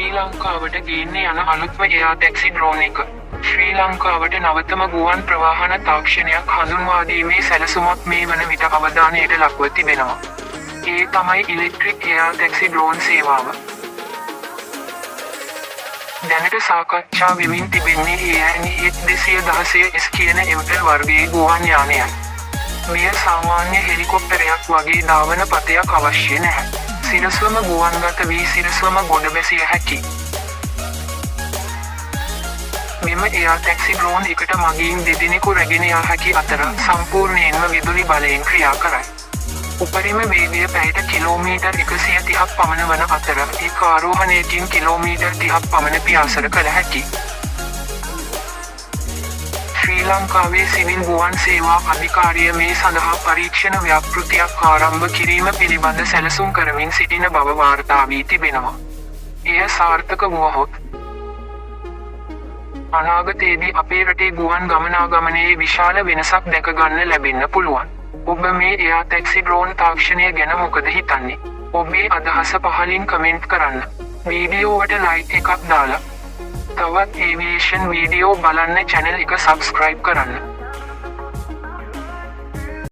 ශ්‍රී ලංකාවට ගේන්න යන අලුත්ම එයා ටැක්සි ඩ්‍රෝන් එක. ශ්‍රී ලංකාවට නවතම ගුවන් ප්‍රවාහන තාක්ෂණයක් හඳුන්වා දීමේ සැලසුමක් මේ වන විට අවධානයට ලක්ව තිබෙනවා. ඒ තමයි ඉලෙක්ට්‍රික් එයා ටැක්සි ඩ්‍රෝන් සේවාව. දැනට සාකච්ඡා වෙමින් තිබෙන්නේ AN216S කියන එවටල් වර්ගයේ ගුවන් යානයයි. මෙය සාමාන්‍ය හෙලිකොප්ටරයක් වගේ ධාවන පතයක් අවශ්‍ය නැහැ. සිරස්වම ගුවන්ගත වී සිරස්වම ගොඩ බැසිය හැකි. මෙම එයා ටැක්සි ඩ්‍රෝන් එකට මගින් දෙදෙනෙකු රැගෙන යා හැකි අතර සම්පූර්ණයෙන්ම විදුලි බලයෙන් ක්‍රියා කරයි. උපරිම වේගය පැයට කිලෝමීටර් 130ක් පමණ වන අතර එක් ආරෝහණයකින් කිලෝමීටර් 30ක් පමණ පියාසර කළ හැකි. ශ්‍රී ලංකාවේ සිවිල් ගුවන් සේවා අධිකාරිය මේ සඳහා පරීක්ෂණ ව්‍යාපෘතියක් ආරම්භ කිරීම පිළිබඳ සැලසුම් කරමින් සිටින බව වාර්තා වී තිබෙනවා. එය සාර්ථක වුවහොත් අනාගතයේදී අපේ රටේ ගුවන් ගමනාගමනයේ විශාල වෙනසක් දැක ගන්න ලැබෙන්න පුළුවන්. ඔබ මේ එයා ටැක්සි ඩ්‍රෝන් තාක්ෂණය ගැන මොකද හිතන්නේ? ඔබේ අදහස පහලින් කමෙන්ට් කරන්න. වීඩියෝවට ලයික් එකක් දාලා තවත් ඒවියේෂන් වීඩියෝ බලන්න channel එක subscribe කරන්න.